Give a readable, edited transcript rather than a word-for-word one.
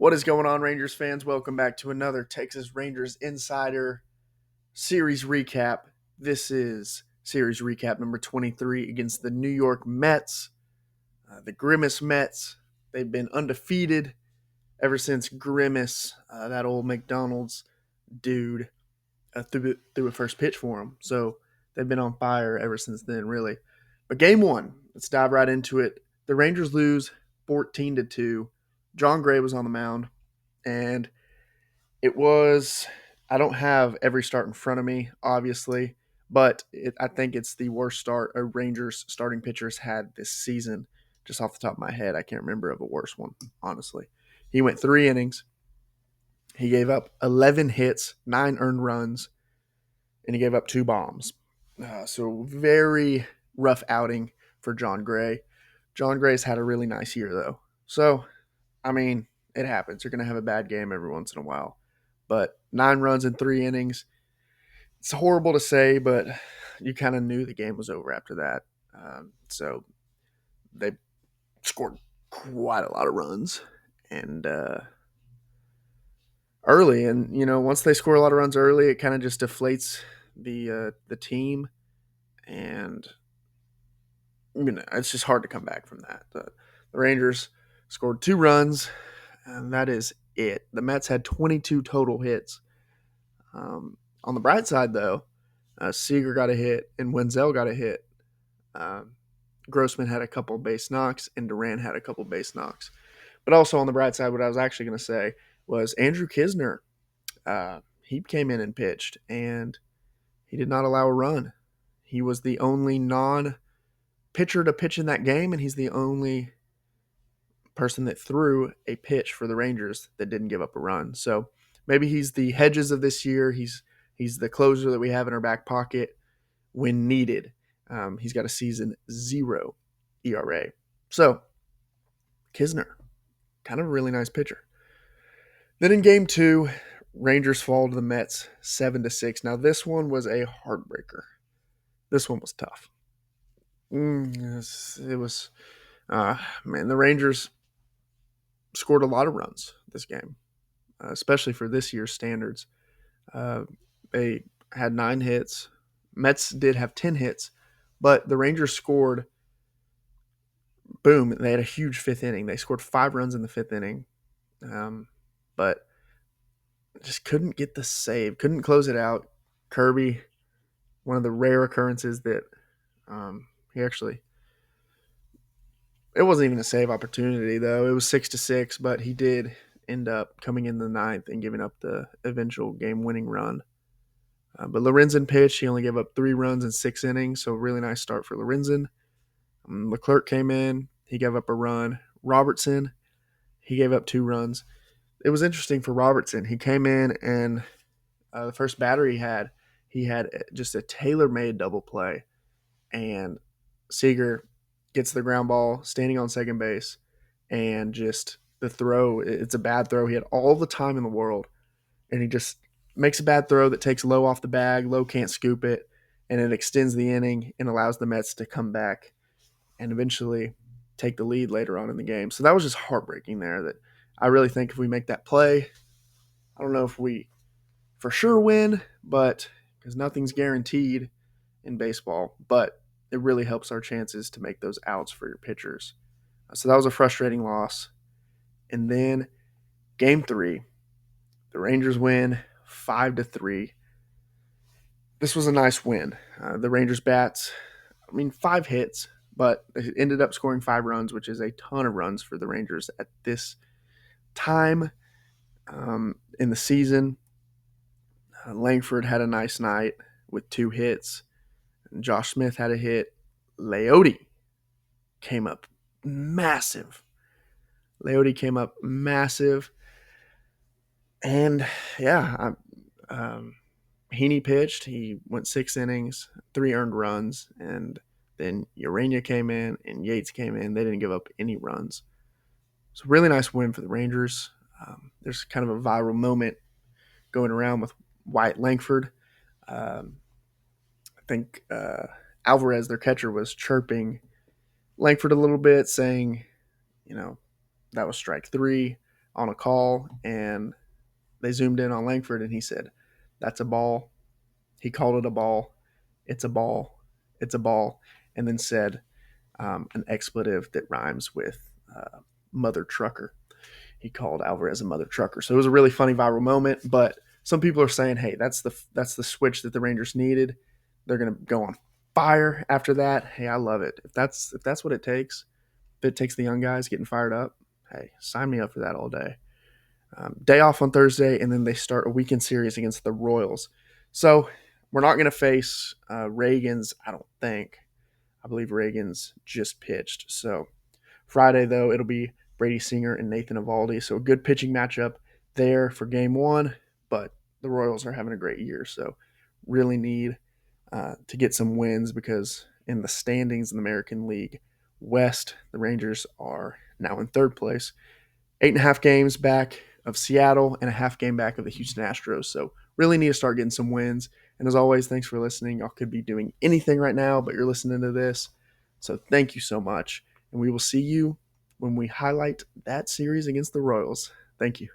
What is going on, Rangers fans? Welcome back to another Texas Rangers Insider Series Recap. This is Series Recap number 23 against the New York Mets. The Grimace Mets, they've been undefeated ever since Grimace, that old McDonald's dude, threw a first pitch for them. So they've been on fire ever since then, really. But game one, let's dive right into it. The Rangers lose 14-2. John Gray was on the mound. And it was, I don't have every start in front of me, obviously, but I think it's the worst start a Rangers starting pitcher's had this season. Just off the top of my head, I can't remember of a worse one, honestly. He went 3 innings. He gave up 11 hits, 9 earned runs, and he gave up 2 bombs. So very rough outing for John Gray. John Gray's had a really nice year, though. So, I mean, it happens. You're going to have a bad game every once in a while. But 9 runs in 3 innings. It's horrible to say, but you kind of knew the game was over after that. So they scored quite a lot of runs and early. And once they score a lot of runs early, it kind of just deflates the team, and it's just hard to come back from that. The Rangers scored 2 runs, and that is it. The Mets had 22 total hits. On the bright side, though, Seager got a hit and Wenzel got a hit. Grossman had a couple base knocks and Duran had a couple base knocks. But also on the bright side, what I was actually going to say was Andrew Kisner. He came in and pitched, and he did not allow a run. He was the only non-pitcher to pitch in that game, and he's the only person that threw a pitch for the Rangers that didn't give up a run. So maybe he's the Hedges of this year. He's the closer that we have in our back pocket when needed. He's got a season 0 ERA. So Kisner, kind of a really nice pitcher. Then in game 2, Rangers fall to the Mets 7-6. Now this one was a heartbreaker. This one was tough. It was, the Rangers scored a lot of runs this game, especially for this year's standards. They had 9 hits. Mets did have 10 hits, but the Rangers scored. Boom! They had a huge 5th inning. They scored 5 runs in the 5th inning, but just couldn't get the save. Couldn't close it out. Kirby, one of the rare occurrences that he actually. It wasn't even a save opportunity, though. It was 6-6, but he did end up coming in the 9th and giving up the eventual game-winning run. But Lorenzen pitched. He only gave up 3 runs in 6 innings, so really nice start for Lorenzen. Leclerc came in. He gave up a run. Robertson, he gave up 2 runs. It was interesting for Robertson. He came in, and the first batter he had just a tailor-made double play. And Seager gets the ground ball standing on second base, and just the throw, it's a bad throw. He had all the time in the world, and he just makes a bad throw that takes Lowe off the bag. Lowe can't scoop it, and it extends the inning and allows the Mets to come back and eventually take the lead later on in the game. So that was just heartbreaking there. That I really think if we make that play, I don't know if we for sure win, but because nothing's guaranteed in baseball, but it really helps our chances to make those outs for your pitchers. So that was a frustrating loss. And then game 3, the Rangers win 5-3. This was a nice win. The Rangers bats, 5 hits, but they ended up scoring 5 runs, which is a ton of runs for the Rangers at this time in the season. Langford had a nice night with 2 hits. Josh Smith had a hit. Leote came up massive. And, yeah, Heaney pitched. He went 6 innings, 3 earned runs, and then Urania came in and Yates came in. They didn't give up any runs. So really nice win for the Rangers. There's kind of a viral moment going around with Wyatt Langford. I think Alvarez, their catcher, was chirping Langford a little bit, saying, that was strike 3. on a call, and they zoomed in on Langford, and he said, "That's a ball." He called it a ball. It's a ball. It's a ball. And then said an expletive that rhymes with mother trucker. He called Alvarez a mother trucker. So it was a really funny viral moment. But some people are saying, "Hey, that's the switch that the Rangers needed. They're going to go on fire after that." Hey, I love it. If that's what it takes, if it takes the young guys getting fired up, hey, sign me up for that all day. Day off on Thursday, and then they start a weekend series against the Royals. So we're not going to face Reagan's, I don't think. I believe Reagan's just pitched. So Friday, though, it'll be Brady Singer and Nathan Eovaldi. So a good pitching matchup there for game one. But the Royals are having a great year. So really need to get some wins because in the standings in the American League West, the Rangers are now in third place. 8.5 games back of Seattle and a half game back of the Houston Astros. So really need to start getting some wins. And as always, thanks for listening. Y'all could be doing anything right now, but you're listening to this. So thank you so much. And we will see you when we highlight that series against the Royals. Thank you.